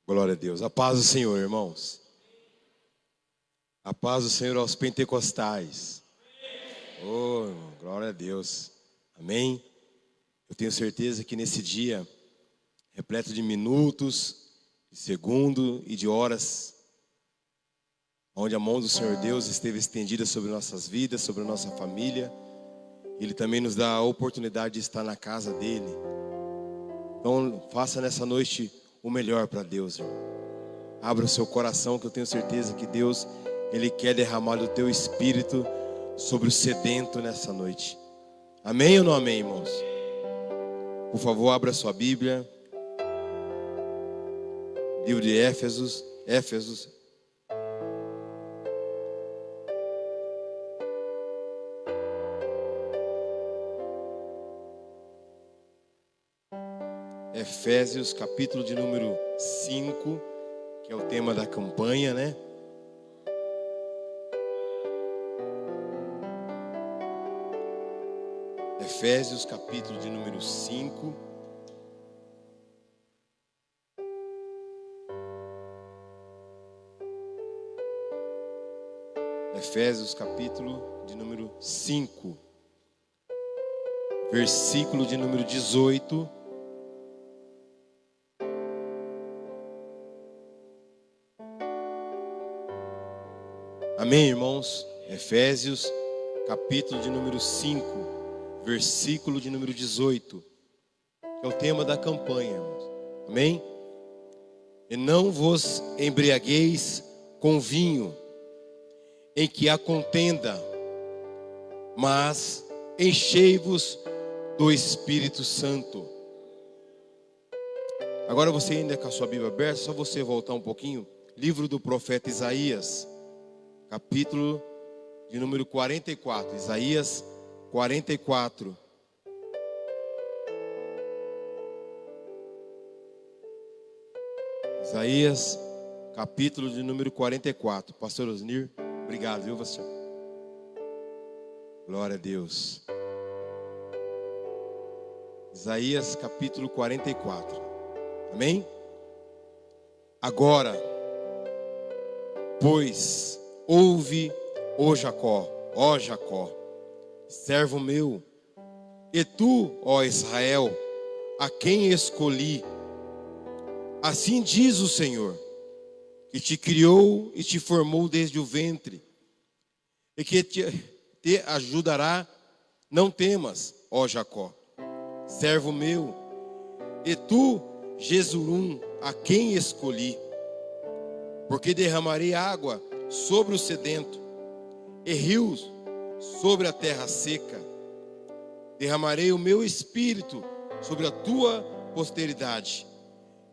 Glória a Deus. A paz do Senhor, irmãos. A paz do Senhor aos pentecostais. Oh, irmão, glória a Deus. Amém. Eu tenho certeza que nesse dia, repleto de minutos, de segundo e de horas, onde a mão do Senhor Deus esteve estendida sobre nossas vidas, sobre a nossa família, Ele também nos dá a oportunidade de estar na casa dEle. Então, faça nessa noite o melhor para Deus, irmão. Abra o seu coração, que eu tenho certeza que Deus, Ele quer derramar do teu espírito sobre o sedento nessa noite. Amém ou não amém, irmãos? Por favor, abra sua Bíblia. Livro de Éfesos. Efésios, capítulo de número 5, que é o tema da campanha, né? Efésios, capítulo de número 5. Efésios, capítulo de número 5, versículo de número 18. Amém, irmãos? Efésios, capítulo de número 5, versículo de número 18, que é o tema da campanha, irmãos. Amém? E não vos embriagueis com vinho, em que há contenda, mas enchei-vos do Espírito Santo. Agora você ainda com a sua Bíblia aberta, só você voltar um pouquinho. Livro do profeta Isaías, capítulo de número 44. Isaías 44. Isaías, capítulo de número 44. Pastor Osnir, obrigado, viu, você? Glória a Deus. Isaías, capítulo 44. Amém? Agora, pois, ouve, ó Jacó, servo meu, e tu, ó Israel, a quem escolhi. Assim diz o Senhor, que te criou e te formou desde o ventre, e que te ajudará. Não temas, ó Jacó, servo meu, e tu, Jesurum, a quem escolhi. Porque derramarei água sobre o sedento, e rios sobre a terra seca. Derramarei o meu espírito sobre a tua posteridade,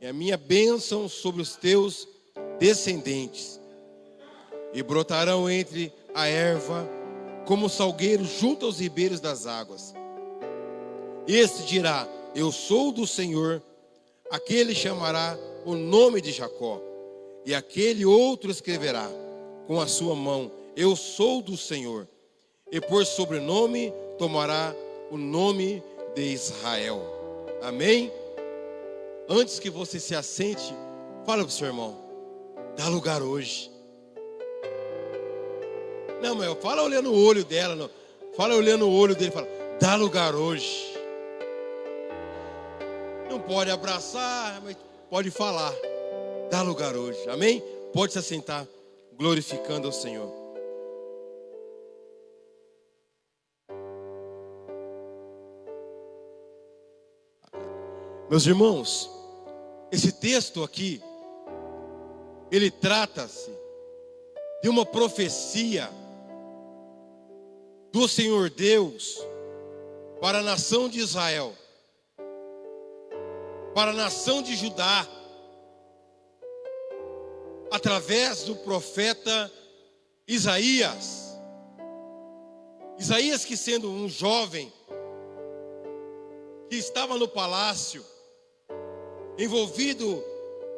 e a minha bênção sobre os teus descendentes. E brotarão entre a erva, como salgueiro junto aos ribeiros das águas. Este dirá: eu sou do Senhor. Aquele chamará o nome de Jacó, e aquele outro escreverá com a sua mão: eu sou do Senhor. E por sobrenome tomará o nome de Israel. Amém? Antes que você se assente, fala para o seu irmão: dá lugar hoje. Não, mas fala olhando o olho dela, não. Fala olhando o olho dele, fala: dá lugar hoje. Não pode abraçar, mas pode falar: dá lugar hoje. Amém? Pode se assentar, glorificando ao Senhor. Meus irmãos, esse texto aqui, ele trata-se de uma profecia do Senhor Deus para a nação de Israel, para a nação de Judá, através do profeta Isaías. Isaías, que sendo um jovem, que estava no palácio, envolvido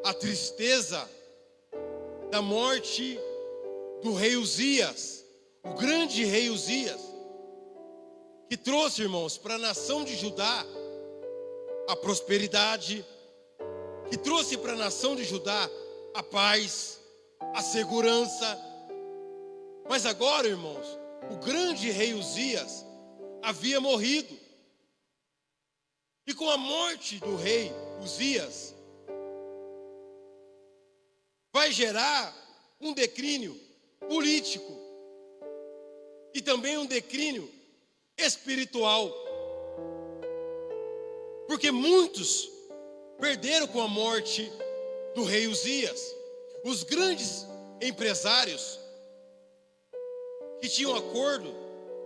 a tristeza da morte do rei Uzias, o grande rei Uzias, que trouxe, irmãos, para a nação de Judá a prosperidade, que trouxe para a nação de Judá a paz, a segurança. Mas agora, irmãos, o grande rei Uzias havia morrido. E com a morte do rei Uzias, vai gerar um declínio político e também um declínio espiritual. Porque muitos perderam com a morte do rei Uzias. Os grandes empresários que tinham acordo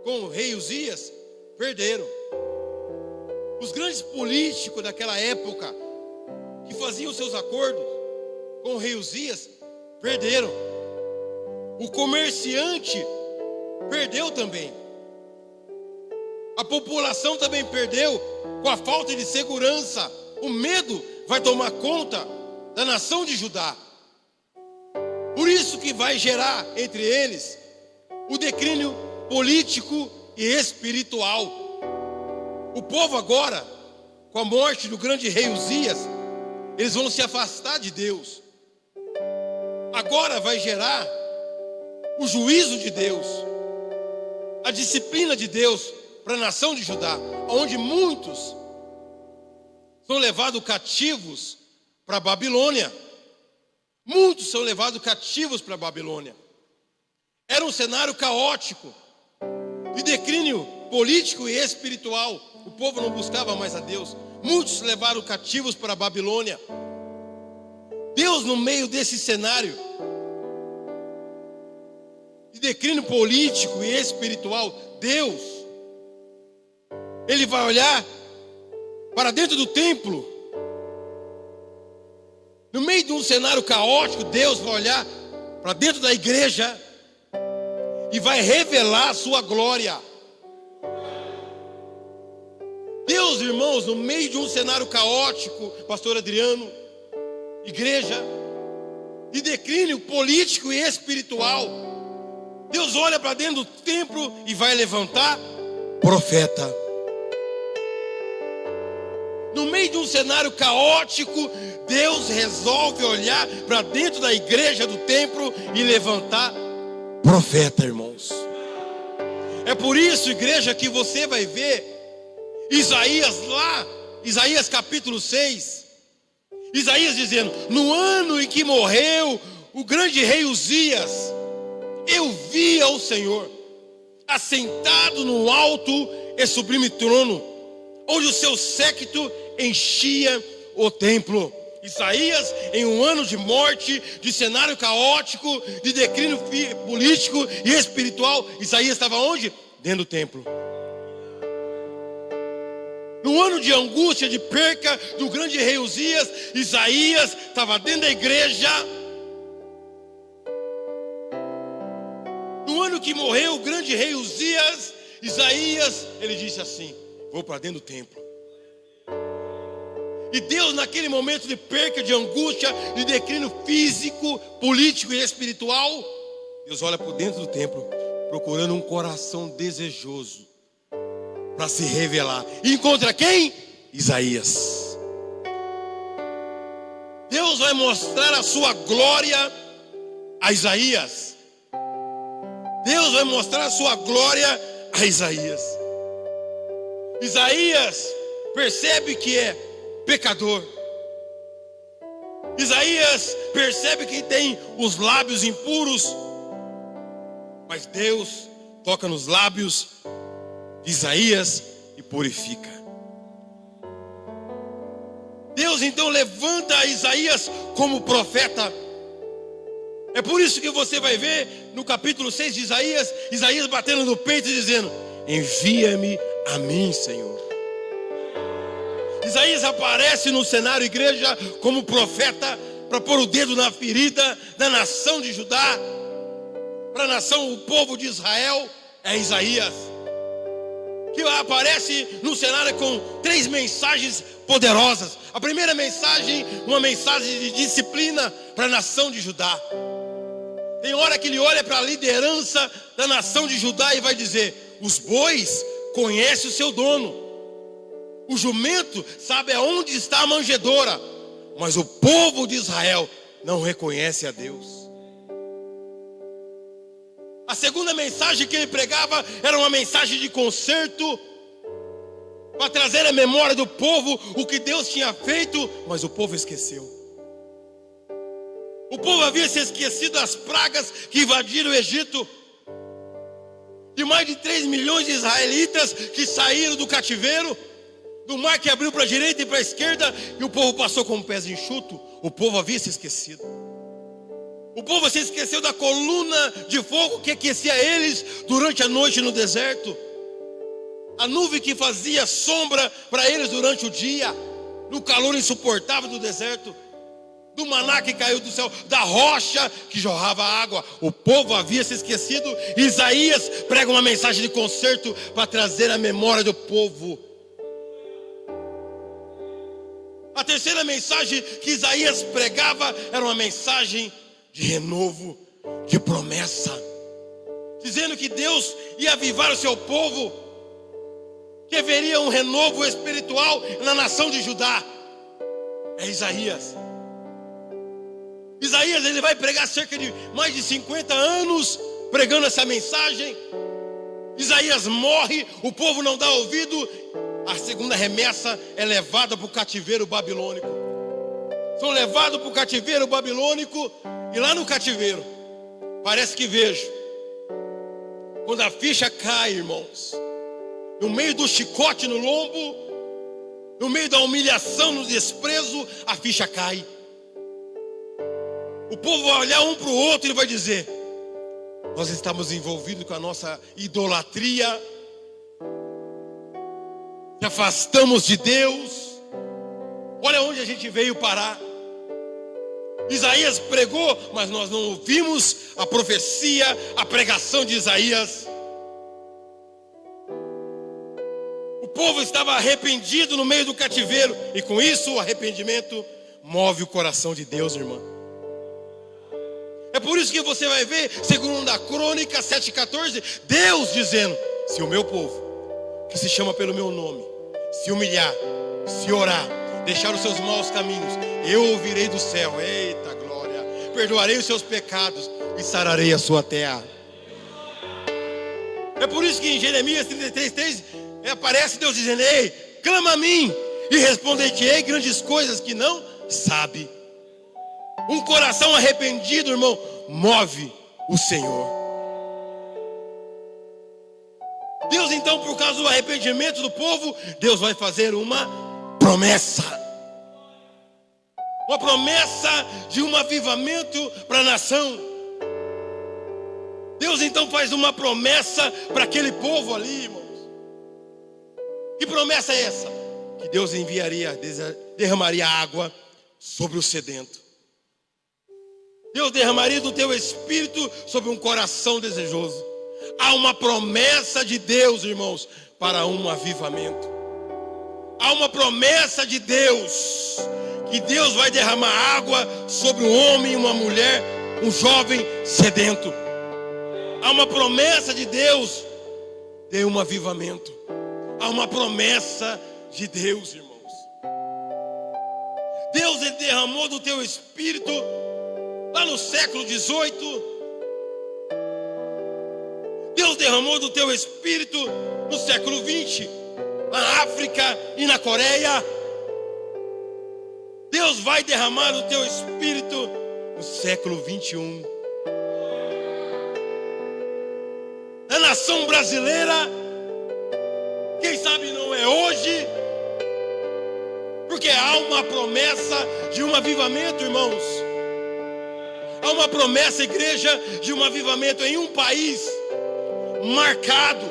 com o rei Uzias perderam. Os grandes políticos daquela época que faziam seus acordos com o rei Uzias perderam. O comerciante perdeu também. A população também perdeu com a falta de segurança. O medo vai tomar conta da nação de Judá. Por isso que vai gerar entre eles o declínio político e espiritual. O povo agora, com a morte do grande rei Uzias, eles vão se afastar de Deus. Agora vai gerar o juízo de Deus, a disciplina de Deus para a nação de Judá, onde muitos são levados cativos para a Babilônia. Muitos são levados cativos para a Babilônia. Era um cenário caótico, de declínio político e espiritual. O povo não buscava mais a Deus. Muitos levaram cativos para a Babilônia. Deus, no meio desse cenário de declínio político e espiritual, Deus, Ele vai olhar para dentro do templo. No meio de um cenário caótico, Deus vai olhar para dentro da igreja e vai revelar a sua glória. Deus, irmãos, no meio de um cenário caótico, pastor Adriano, igreja, de declínio político e espiritual, Deus olha para dentro do templo e vai levantar profeta. No meio de um cenário caótico, Deus resolve olhar para dentro da igreja do templo e levantar profeta, irmãos. É por isso, igreja, que você vai ver Isaías lá, Isaías capítulo 6, Isaías dizendo: no ano em que morreu o grande rei Uzias, eu vi ao Senhor assentado no alto e sublime trono, onde o seu séquito enchia o templo. Isaías, em um ano de morte, de cenário caótico, de declínio político e espiritual, Isaías estava onde? Dentro do templo. No ano de angústia, de perca do grande rei Uzias, Isaías estava dentro da igreja. No ano que morreu o grande rei Uzias, Isaías, ele disse assim: vou para dentro do templo. E Deus, naquele momento de perca, de angústia, de declínio físico, político e espiritual, Deus olha por dentro do templo, procurando um coração desejoso para se revelar. E encontra quem? Isaías. Deus vai mostrar a sua glória a Isaías. Deus vai mostrar a sua glória a Isaías. Isaías percebe que é pecador. Isaías percebe que tem os lábios impuros, mas Deus toca nos lábios de Isaías e purifica. Deus então levanta Isaías como profeta. É por isso que você vai ver no capítulo 6 de Isaías, Isaías batendo no peito e dizendo: envia-me a mim, Senhor. Isaías aparece no cenário igreja como profeta para pôr o dedo na ferida da nação de Judá, para a nação, o povo de Israel. É Isaías que aparece no cenário com 3 mensagens poderosas. A primeira mensagem, uma mensagem de disciplina para a nação de Judá. Tem hora que ele olha para a liderança da nação de Judá e vai dizer: os bois conhecem o seu dono, o jumento sabe aonde está a manjedoura, mas o povo de Israel não reconhece a Deus. A segunda mensagem que ele pregava era uma mensagem de conserto, para trazer à memória do povo o que Deus tinha feito, mas o povo esqueceu. O povo havia se esquecido das pragas que invadiram o Egito, de mais de 3 milhões de israelitas que saíram do cativeiro, do mar que abriu para a direita e para a esquerda, e o povo passou com pés enxutos. O povo havia se esquecido. O povo se esqueceu da coluna de fogo que aquecia eles durante a noite no deserto, a nuvem que fazia sombra para eles durante o dia, no calor insuportável do deserto, do maná que caiu do céu, da rocha que jorrava água. O povo havia se esquecido. Isaías prega uma mensagem de conserto para trazer a memória do povo. A terceira mensagem que Isaías pregava era uma mensagem de renovo, de promessa, dizendo que Deus ia avivar o seu povo, que haveria um renovo espiritual na nação de Judá. É Isaías. Isaías, ele vai pregar cerca de mais de 50 anos pregando essa mensagem. Isaías morre, o povo não dá ouvido. A segunda remessa é levada para o cativeiro babilônico. São levados para o cativeiro babilônico. E lá no cativeiro, parece que vejo, quando a ficha cai, irmãos, no meio do chicote no lombo, no meio da humilhação, no desprezo, a ficha cai. O povo vai olhar um para o outro e vai dizer: nós estamos envolvidos com a nossa idolatria, te afastamos de Deus, olha onde a gente veio parar. Isaías pregou, mas nós não ouvimos a profecia, a pregação de Isaías. O povo estava arrependido no meio do cativeiro, e com isso o arrependimento move o coração de Deus, irmã. É por isso que você vai ver, segundo a Crônica 7,14, Deus dizendo: se o meu povo, que se chama pelo meu nome, se humilhar, se orar, deixar os seus maus caminhos, eu ouvirei do céu, eita glória, perdoarei os seus pecados e sararei a sua terra. É por isso que em Jeremias 33,3 aparece Deus dizendo: ei, clama a mim e responder-te-ei grandes coisas que não sabe. Um coração arrependido, irmão, move o Senhor. Deus então, por causa do arrependimento do povo, Deus vai fazer uma promessa. Uma promessa de um avivamento para a nação. Deus então faz uma promessa para aquele povo ali, irmãos. Que promessa é essa? Que Deus enviaria, derramaria água sobre o sedento. Deus derramaria do teu espírito sobre um coração desejoso. Há uma promessa de Deus, irmãos, para um avivamento. Há uma promessa de Deus, que Deus vai derramar água sobre um homem e uma mulher, um jovem sedento. Há uma promessa de Deus de um avivamento. Há uma promessa de Deus, irmãos. Deus, ele derramou do teu espírito lá no século 18. Deus derramou do teu espírito no século 20, na África e na Coreia. Deus vai derramar o teu espírito no século 21. Na nação brasileira, quem sabe não é hoje, porque há uma promessa de um avivamento, irmãos. Há uma promessa, igreja, de um avivamento em um país marcado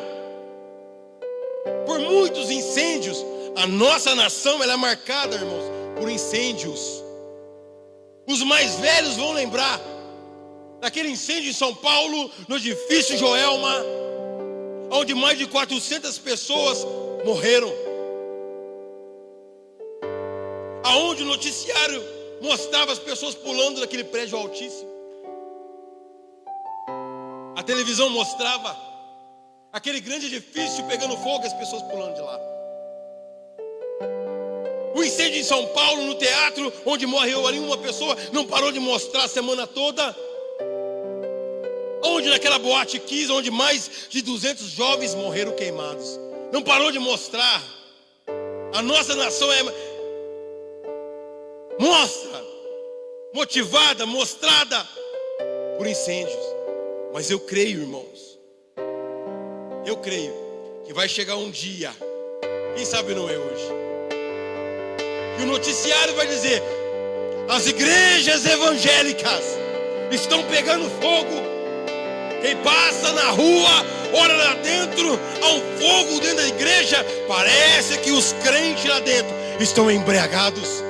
por muitos incêndios. A nossa nação, ela é marcada, irmãos, por incêndios. Os mais velhos vão lembrar daquele incêndio em São Paulo, no edifício Joelma, onde mais de 400 pessoas morreram. Aonde o noticiário mostrava as pessoas pulando daquele prédio altíssimo. A televisão mostrava aquele grande edifício pegando fogo e as pessoas pulando de lá. O incêndio em São Paulo, no teatro, onde morreu ali uma pessoa, não parou de mostrar a semana toda. Onde naquela boate Kiss, onde mais de 200 jovens morreram queimados, não parou de mostrar. A nossa nação mostra, motivada, mostrada por incêndios. Mas eu creio, irmãos, eu creio que vai chegar um dia, quem sabe não é hoje, que o noticiário vai dizer: as igrejas evangélicas estão pegando fogo. Quem passa na rua, olha lá dentro, há um fogo dentro da igreja. Parece que os crentes lá dentro estão embriagados.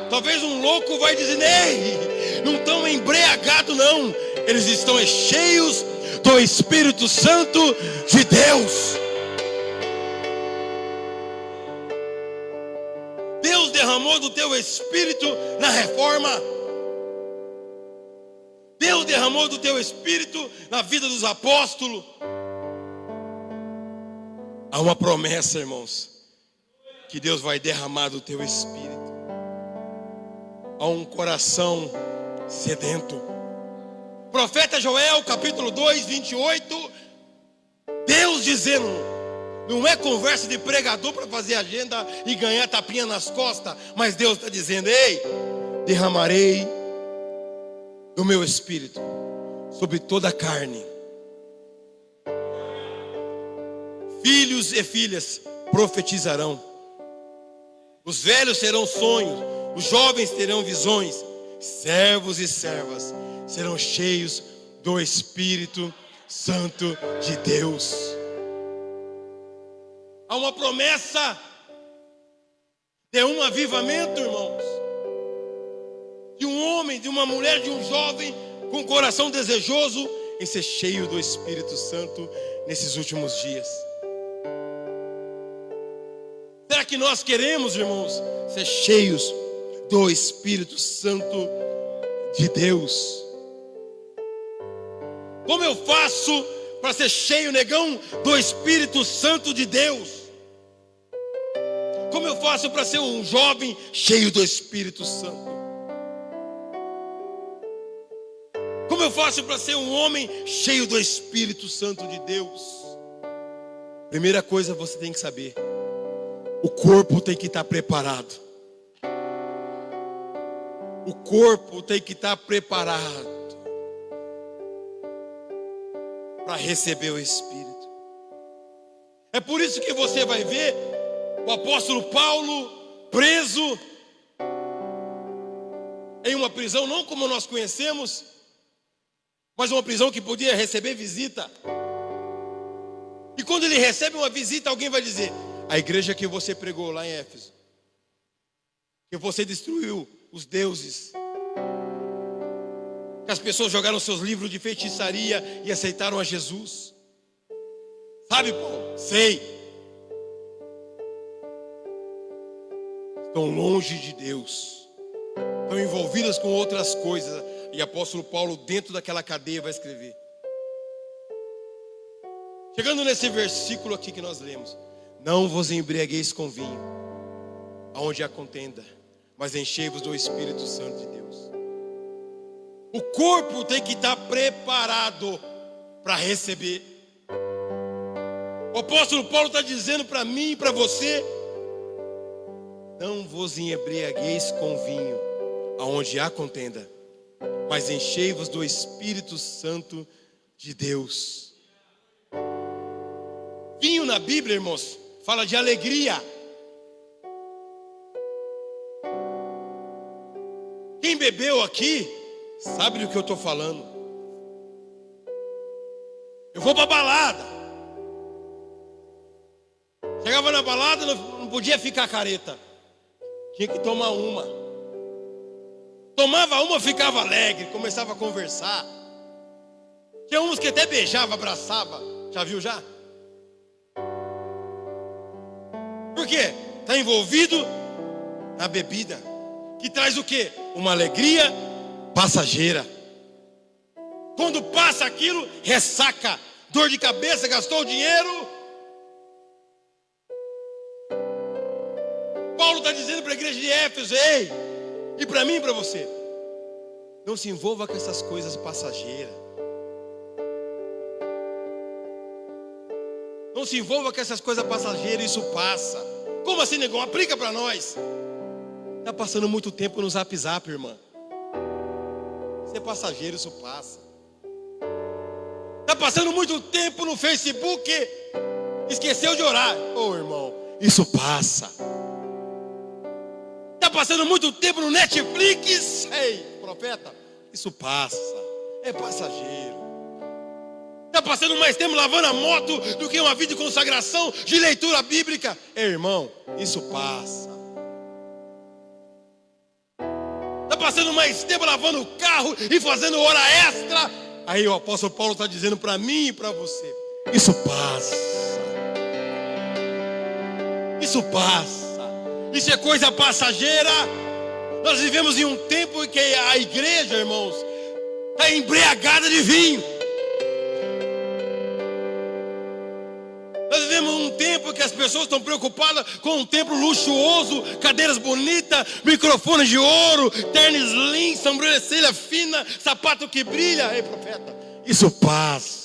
Talvez um louco vai dizer: ei, não estão embriagados não. Eles estão cheios do Espírito Santo de Deus. Deus derramou do teu Espírito na reforma. Deus derramou do teu Espírito na vida dos apóstolos. Há uma promessa, irmãos, que Deus vai derramar do teu Espírito. Há um coração sedento. Profeta Joel, capítulo 2, 28. Deus dizendo, não é conversa de pregador para fazer agenda e ganhar tapinha nas costas, mas Deus está dizendo: ei, derramarei do meu Espírito sobre toda a carne. Filhos e filhas profetizarão, os velhos terão sonhos, os jovens terão visões, servos e servas serão cheios do Espírito Santo de Deus. Há uma promessa de um avivamento, irmãos, de um homem, de uma mulher, de um jovem com coração desejoso em ser cheio do Espírito Santo nesses últimos dias. Será que nós queremos, irmãos, ser cheios do Espírito Santo de Deus? Como eu faço para ser cheio, negão, do Espírito Santo de Deus? Como eu faço para ser um jovem cheio do Espírito Santo? Como eu faço para ser um homem cheio do Espírito Santo de Deus? Primeira coisa você tem que saber: o corpo tem que estar preparado. O corpo tem que estar preparado para receber o Espírito. É por isso que você vai ver o apóstolo Paulo preso em uma prisão não como nós conhecemos, mas uma prisão que podia receber visita. E quando ele recebe uma visita, alguém vai dizer: a igreja que você pregou lá em Éfeso, que você destruiu os deuses, que as pessoas jogaram seus livros de feitiçaria e aceitaram a Jesus. Sabe, Paulo? Sei. Estão longe de Deus, estão envolvidas com outras coisas. E apóstolo Paulo, dentro daquela cadeia, vai escrever. Chegando nesse versículo aqui que nós lemos: não vos embriagueis com vinho, aonde há contenda, mas enchei-vos do Espírito Santo de Deus. O corpo tem que estar preparado para receber. O apóstolo Paulo está dizendo para mim e para você: não vos embriagueis com vinho, aonde há contenda, mas enchei-vos do Espírito Santo de Deus. Vinho na Bíblia, irmãos, fala de alegria. Quem bebeu aqui sabe do que eu estou falando. Eu vou para a balada. Chegava na balada, não podia ficar careta, tinha que tomar uma. Tomava uma, ficava alegre, começava a conversar. Tinha uns que até beijava, abraçava. Já viu já? Por quê? Está envolvido na bebida, que traz o quê? Uma alegria passageira. Quando passa aquilo, ressaca, dor de cabeça, gastou o dinheiro. Paulo está dizendo para a igreja de Éfeso: ei, e para mim e para você, não se envolva com essas coisas passageiras. Não se envolva com essas coisas passageiras, isso passa. Como assim, negão? Aplica para nós. Está passando muito tempo no Zap Zap, irmã. Isso é passageiro, isso passa. Está passando muito tempo no Facebook, esqueceu de orar. Ô, irmão, isso passa. Está passando muito tempo no Netflix. Ei, profeta, isso passa. É passageiro. Está passando mais tempo lavando a moto do que uma vida de consagração, de leitura bíblica. Ei, irmão, isso passa. Está passando mais tempo lavando o carro e fazendo hora extra. Aí o apóstolo Paulo está dizendo para mim e para você: isso passa. Isso passa. Isso é coisa passageira. Nós vivemos em um tempo em que a igreja, irmãos, está embriagada de vinho. Nós vivemos um tempo que as pessoas estão preocupadas com um templo luxuoso, cadeiras bonitas, microfones de ouro, terno slim, sobrancelha fina, sapato que brilha. Ei, profeta, isso passa.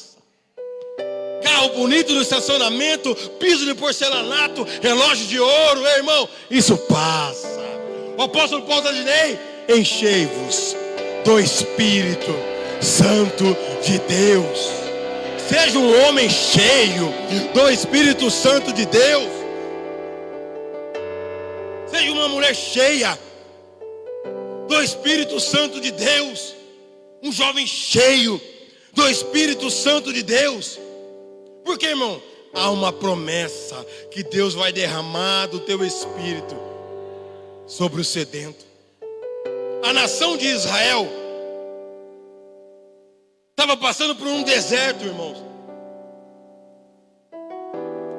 Carro bonito no estacionamento, piso de porcelanato, relógio de ouro. Ei, irmão, isso passa. O apóstolo Paulo está dizendo: ei, enchei-vos do Espírito Santo de Deus. Seja um homem cheio do Espírito Santo de Deus. Seja uma mulher cheia do Espírito Santo de Deus. Um jovem cheio do Espírito Santo de Deus. Porque, irmão, há uma promessa que Deus vai derramar do teu Espírito sobre o sedento. A nação de Israel estava passando por um deserto, irmãos.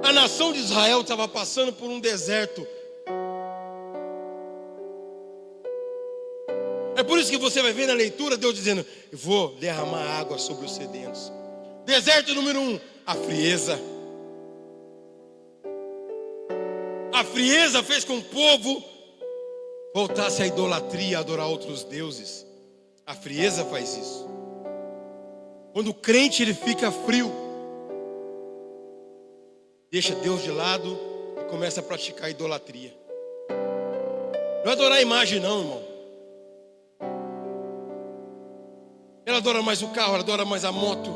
A nação de Israel estava passando por um deserto. É por isso que você vai ver na leitura Deus dizendo: eu vou derramar água sobre os sedentos. Deserto número 1, a frieza. A frieza fez com que o povo voltasse à idolatria, a adorar outros deuses. A frieza faz isso. Quando o crente ele fica frio, deixa Deus de lado e começa a praticar idolatria. Não é adorar a imagem não, irmão. Ele adora mais o carro, ele adora mais a moto,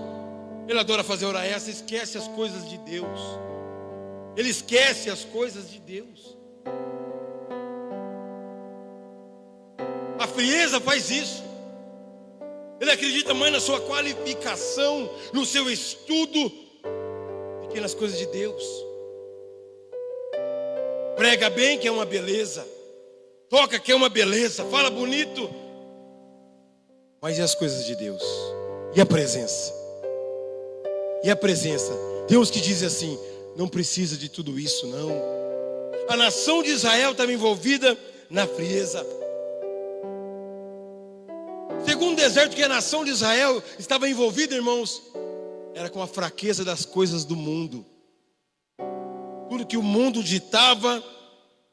ele adora fazer hora extra, esquece as coisas de Deus. Ele esquece as coisas de Deus. A frieza faz isso. Ele acredita mais na sua qualificação, no seu estudo, do que nas coisas de Deus. Prega bem, que é uma beleza. Toca, que é uma beleza. Fala bonito. Mas e as coisas de Deus? E a presença? E a presença? Deus que diz assim: não precisa de tudo isso, não. A nação de Israel estava envolvida na frieza. Segundo deserto que a nação de Israel estava envolvida, irmãos, era com a fraqueza das coisas do mundo. Tudo que o mundo ditava,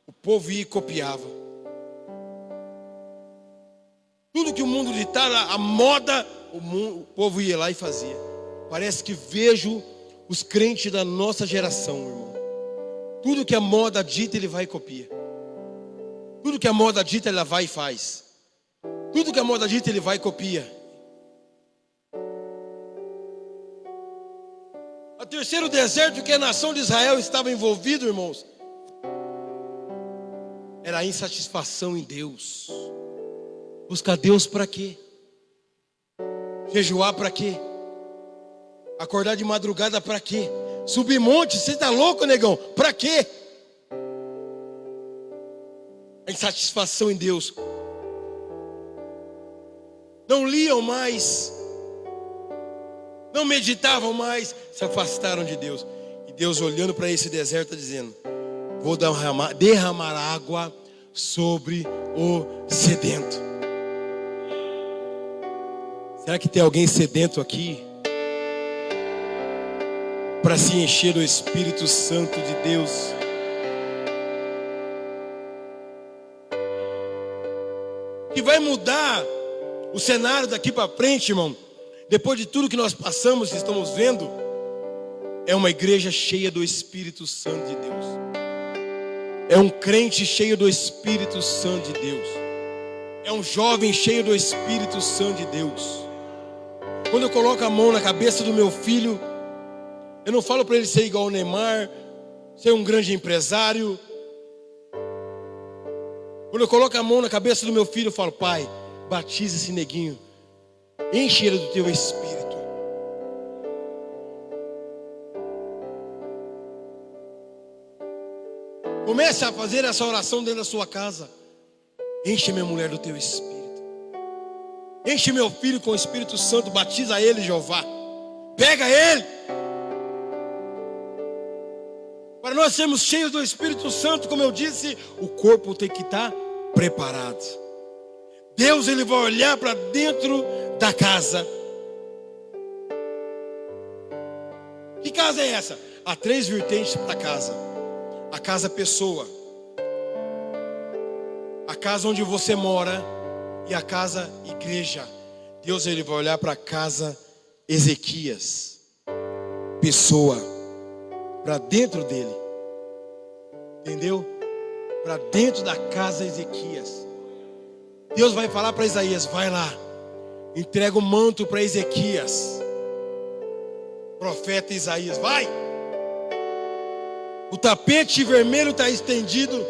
o povo ia e copiava. Tudo que o mundo ditava, a moda, o povo ia lá e fazia. Parece que vejo os crentes da nossa geração, irmão. Tudo que a moda dita, ele vai e copia. Tudo que a moda dita, ela vai e faz. Tudo que a moda dita, ele vai e copia. O terceiro deserto que a nação de Israel estava envolvida, irmãos, era a insatisfação em Deus. Buscar Deus para quê? Jejuar para quê? Acordar de madrugada para quê? Subir monte, você está louco, negão? Para quê? A insatisfação em Deus. Não liam mais, não meditavam mais, se afastaram de Deus. E Deus, olhando para esse deserto, está dizendo: vou derramar água sobre o sedento. Será que tem alguém sedento aqui para se encher do Espírito Santo de Deus? que vai mudar o cenário daqui para frente, irmão, depois de tudo que nós passamos e estamos vendo, é uma igreja cheia do Espírito Santo de Deus. É um crente cheio do Espírito Santo de Deus. É um jovem cheio do Espírito Santo de Deus. Quando eu coloco a mão na cabeça do meu filho, eu não falo para ele ser igual ao Neymar, ser um grande empresário. Quando eu coloco a mão na cabeça do meu filho, eu falo: pai, batiza esse neguinho, enche ele do teu Espírito. Comece a fazer essa oração dentro da sua casa. Enche minha mulher do teu Espírito. Enche meu filho com o Espírito Santo. Batiza ele, Jeová. Pega ele. Para nós sermos cheios do Espírito Santo, como eu disse, o corpo tem que estar preparado. Deus, ele vai olhar para dentro da casa. Que casa é essa? Há 3 vertentes para a casa. A casa pessoa, a casa onde você mora e a casa igreja. Deus, ele vai olhar para a casa Ezequias, pessoa, para dentro dele, entendeu? Para dentro da casa Ezequias. Deus vai falar para Isaías: vai lá, entrega o manto para Ezequias, profeta Isaías, vai. O tapete vermelho está estendido.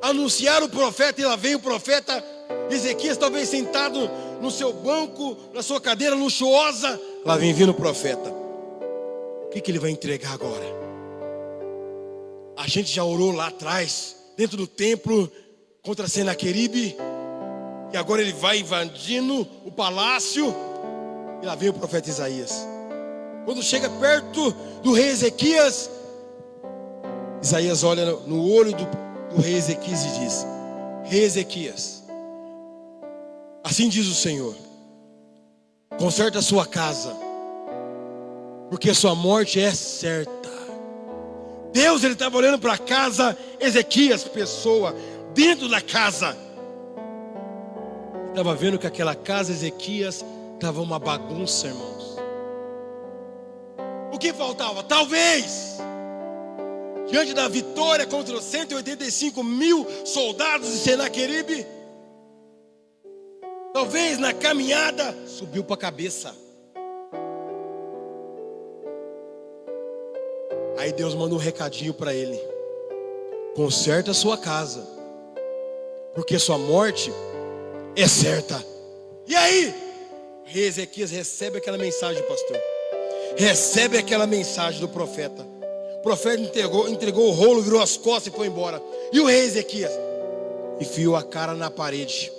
Anunciar o profeta, e lá vem o profeta Ezequias, talvez sentado no seu banco, na sua cadeira luxuosa. Lá vem vindo o profeta. O que ele vai entregar agora? A gente já orou lá atrás, dentro do templo, contra Senaqueribe, e agora ele vai invadindo o palácio. E lá vem o profeta Isaías. Quando chega perto do rei Ezequias, Isaías olha no olho do rei Ezequias e diz: rei Ezequias, assim diz o Senhor, conserta a sua casa, porque a sua morte é certa. Deus, ele estava olhando para a casa Ezequias, pessoa, dentro da casa. Estava vendo que aquela casa Ezequias estava uma bagunça, irmãos. O que faltava? Talvez, diante da vitória contra os 185 mil soldados de Senaqueribe, talvez na caminhada subiu para a cabeça. Aí Deus manda um recadinho para ele: conserta a sua casa, porque sua morte é certa. E aí, o rei Ezequias recebe aquela mensagem, pastor. Recebe aquela mensagem do profeta. O profeta entregou o rolo, virou as costas e foi embora. E o rei Ezequias enfiou a cara na parede,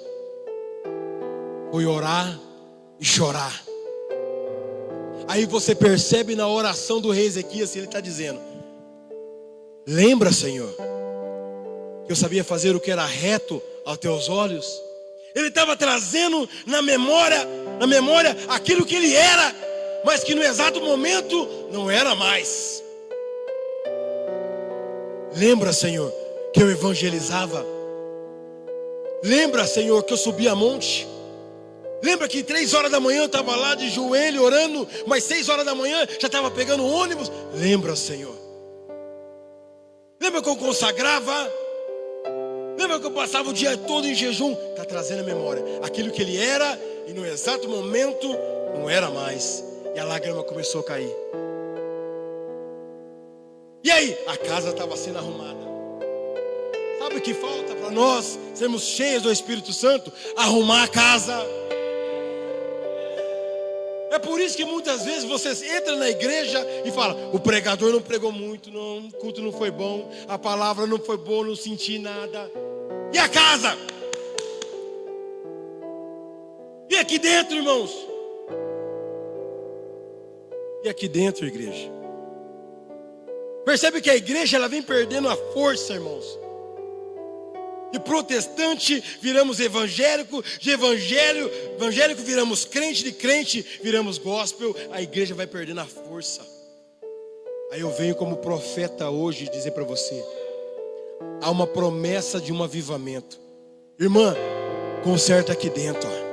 foi orar e chorar. Aí você percebe na oração do rei Ezequias, ele está dizendo: lembra, Senhor, que eu sabia fazer o que era reto aos teus olhos. Ele estava trazendo na memória aquilo que ele era, mas que no exato momento não era mais. Lembra, Senhor, que eu evangelizava. Lembra, Senhor, que eu subia a monte. Lembra que 3 horas da manhã eu estava lá de joelho orando, mas 6 horas da manhã já estava pegando ônibus. Lembra, Senhor. Lembra que eu consagrava. Lembra que eu passava o dia todo em jejum. Está trazendo a memória aquilo que ele era, e no exato momento não era mais. E a lágrima começou a cair. E aí, a casa estava sendo arrumada. Sabe o que falta para nós sermos cheios do Espírito Santo? Arrumar a casa. É por isso que muitas vezes você entra na igreja e fala: o pregador não pregou muito, não, o culto não foi bom, a palavra não foi boa, não senti nada. E a casa? E aqui dentro, irmãos? E aqui dentro, igreja? Percebe que a igreja, ela vem perdendo a força, irmãos. De protestante viramos evangélico, de evangélico viramos crente, de crente viramos gospel. A igreja vai perdendo a força. Aí eu venho como profeta hoje dizer para você: há uma promessa de um avivamento. Irmã, Conserta aqui dentro, ó.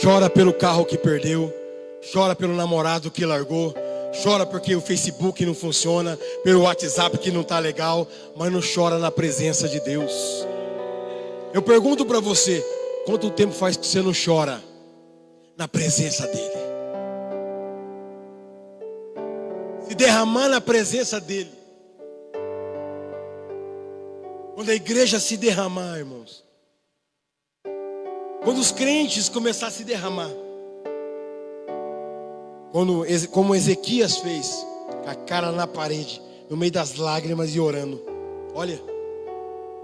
Chora pelo carro que perdeu, chora pelo namorado que largou, chora porque o Facebook não funciona, pelo WhatsApp que não está legal, mas não chora na presença de Deus. Eu pergunto para você, quanto tempo faz que você não chora na presença dEle? Se derramar na presença dEle. Quando a igreja se derramar, irmãos, quando os crentes começarem a se derramar, como Ezequias fez, com a cara na parede, no meio das lágrimas e orando. Olha,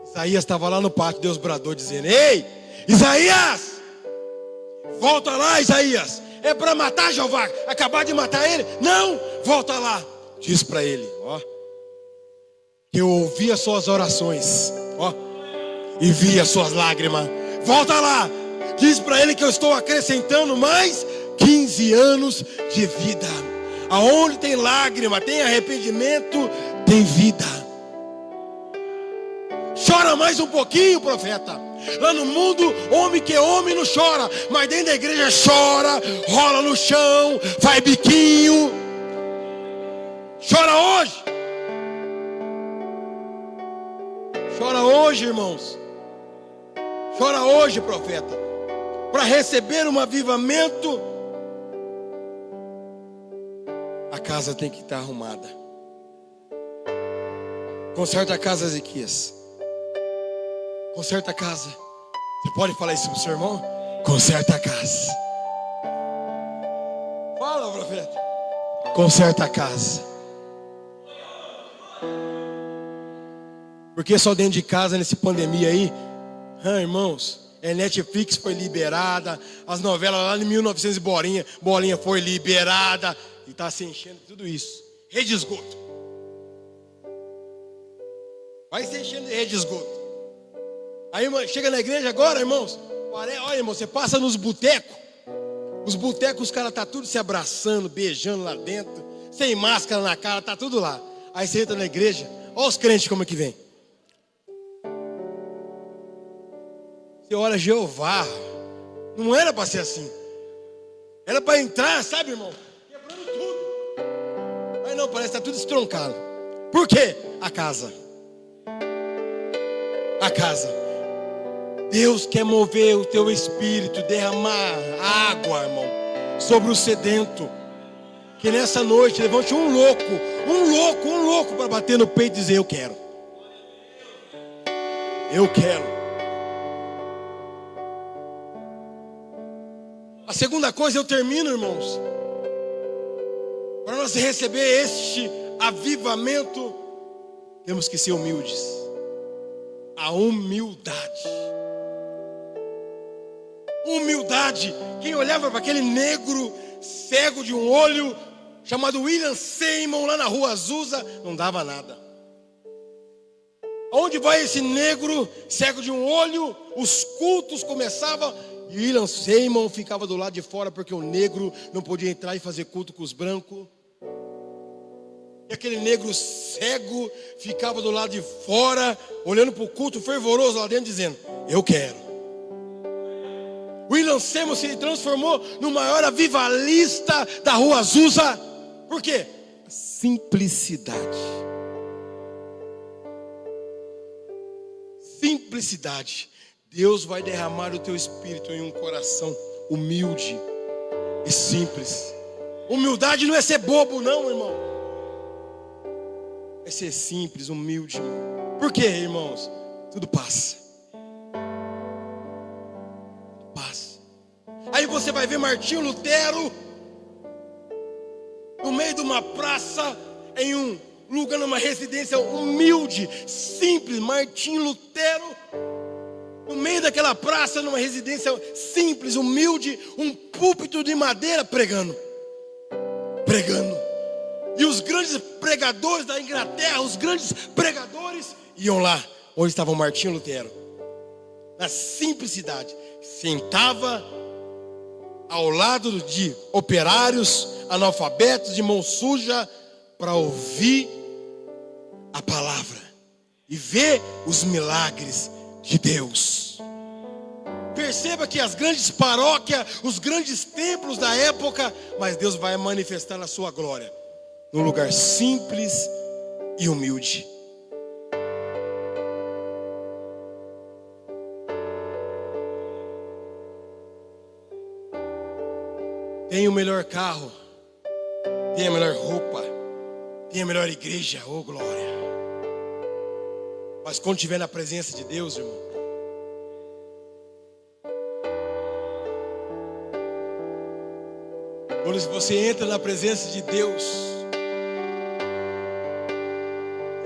Isaías estava lá no pátio, Deus bradou dizendo: ei, Isaías, volta lá, Isaías, é para matar Jeová, acabar de matar ele? Não, volta lá. Diz para ele, ó, que eu ouvi as suas orações, ó, e vi as suas lágrimas. Volta lá. Diz para ele que eu estou acrescentando mais 15 anos de vida. Aonde tem lágrima, tem arrependimento, tem vida. Chora mais um pouquinho, profeta. Lá no mundo, homem que é homem não chora, mas dentro da igreja chora, rola no chão, faz biquinho. Chora hoje. Chora hoje, irmãos. Chora hoje, profeta. Para receber um avivamento, a casa tem que estar arrumada. Conserta a casa, Ezequias. Conserta a casa. Você pode falar isso para o seu irmão? Conserta a casa. Fala, profeta. Conserta a casa. Porque só dentro de casa, nessa pandemia aí, irmãos, Netflix foi liberada, as novelas lá de 1900 bolinha foi liberada, e está se enchendo tudo isso. Rede de esgoto. Vai se enchendo de rede de esgoto. Aí chega na igreja agora, irmãos, olha, irmão, você passa nos botecos. Os botecos, os caras estão tudo se abraçando, beijando lá dentro, sem máscara na cara, tá tudo lá. Aí você entra na igreja, olha os crentes como é que vem. Você olha, Jeová, não era para ser assim. Era para entrar, sabe, irmão, quebrando tudo. Mas não, parece que está tudo estroncado. Por quê? A casa. A casa. Deus quer mover o teu espírito, derramar água, irmão, sobre o sedento. Que nessa noite levante um louco para bater no peito e dizer: eu quero. Eu quero. A segunda coisa, eu termino, irmãos. Para nós receber este avivamento, temos que ser humildes. A humildade. Humildade. Quem olhava para aquele negro cego de um olho, chamado William Seymour, lá na rua Azusa, não dava nada. Aonde vai esse negro cego de um olho? Os cultos começavam, e William Seymour ficava do lado de fora, porque o negro não podia entrar e fazer culto com os brancos. E aquele negro cego ficava do lado de fora, olhando para o culto fervoroso lá dentro, dizendo: eu quero. William Seymour se transformou no maior avivalista da rua Azusa. Por quê? Simplicidade. Simplicidade. Deus vai derramar o teu espírito em um coração humilde e simples. Humildade não é ser bobo, não, irmão. É ser simples, humilde. Por quê, irmãos? Tudo passa. Passa. Aí você vai ver Martinho Lutero no meio de uma praça, em um lugar, numa residência humilde, simples. Martinho Lutero no meio daquela praça, numa residência simples, humilde, um púlpito de madeira pregando. E os grandes pregadores da Inglaterra, os grandes pregadores, iam lá, onde estava o Martinho Lutero. Na simplicidade, sentava ao lado de operários, analfabetos, de mão suja, para ouvir a palavra e ver os milagres de Deus. Perceba que as grandes paróquias, os grandes templos da época, mas Deus vai manifestar a sua glória num lugar simples e humilde. Tem o melhor carro, tem a melhor roupa, tem a melhor igreja, oh glória. Mas quando estiver na presença de Deus, irmão, quando você entra na presença de Deus,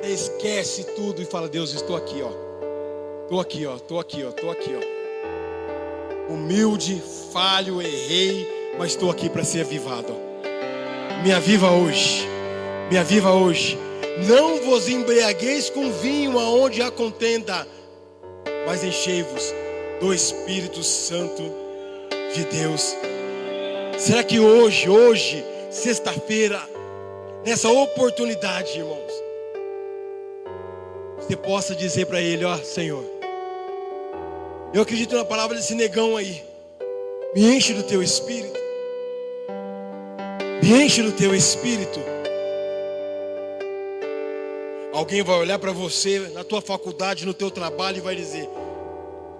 você esquece tudo e fala: Deus, estou aqui, ó. Estou aqui, ó. Estou aqui, ó. Estou aqui, ó. Humilde, falho, errei, mas estou aqui para ser avivado. Me aviva hoje. Me aviva hoje. Não vos embriagueis com vinho aonde há contenda, mas enchei-vos do Espírito Santo de Deus. Será que hoje, sexta-feira, nessa oportunidade, irmãos, você possa dizer para Ele: ó Senhor, eu acredito na palavra desse negão aí, me enche do teu Espírito, me enche do teu Espírito. Alguém vai olhar para você na tua faculdade, no teu trabalho e vai dizer: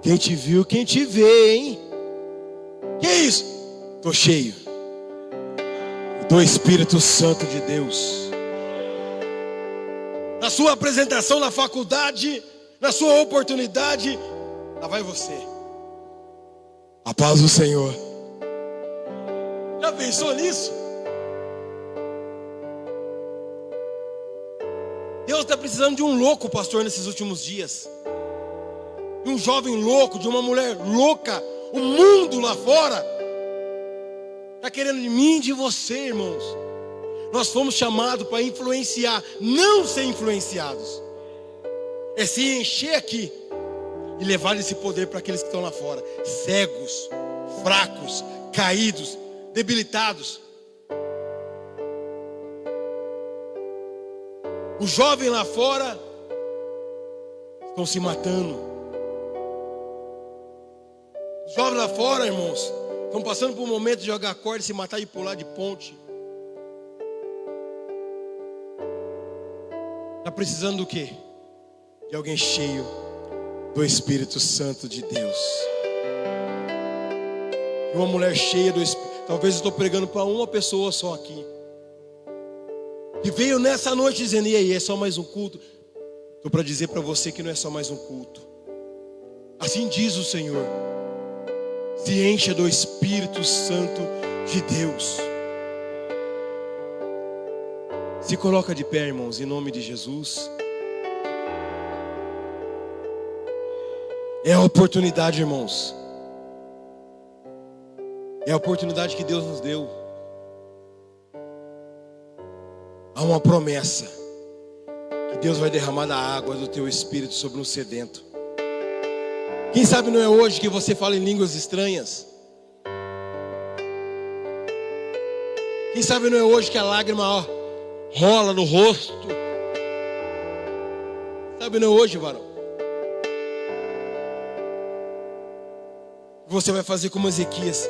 quem te viu, quem te vê, hein? Que isso? Estou cheio do Espírito Santo de Deus. Na sua apresentação na faculdade, na sua oportunidade, lá vai você. A paz do Senhor. Já pensou nisso? Deus está precisando de um louco, pastor, nesses últimos dias. De um jovem louco, de uma mulher louca. O mundo lá fora está querendo de mim e de você, irmãos. Nós fomos chamados para influenciar, não ser influenciados. É se encher aqui e levar esse poder para aqueles que estão lá fora, cegos, fracos, caídos, debilitados. Os jovens lá fora estão se matando. Os jovens lá fora, irmãos, estão passando por um momento de jogar corda, se matar e pular de ponte. Está precisando do quê? De alguém cheio do Espírito Santo de Deus. De uma mulher cheia do Espírito. Talvez eu estou pregando para uma pessoa só aqui, que veio nessa noite dizendo: e aí, é só mais um culto? Estou para dizer para você que não é só mais um culto. Assim diz o Senhor: se encha do Espírito Santo de Deus. Se coloca de pé, irmãos, em nome de Jesus. É a oportunidade, irmãos. É a oportunidade que Deus nos deu. Há uma promessa que Deus vai derramar da água do teu Espírito sobre um sedento. Quem sabe não é hoje que você fala em línguas estranhas? Quem sabe não é hoje que a lágrima rola no rosto? Sabe não é hoje, varão? Você vai fazer como Ezequias: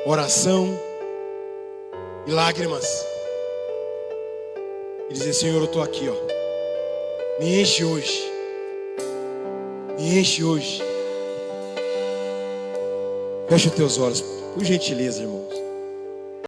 oração e lágrimas. E dizer: Senhor, eu estou aqui, ó. Me enche hoje. Me enche hoje. Fecha os teus olhos, por gentileza, irmãos.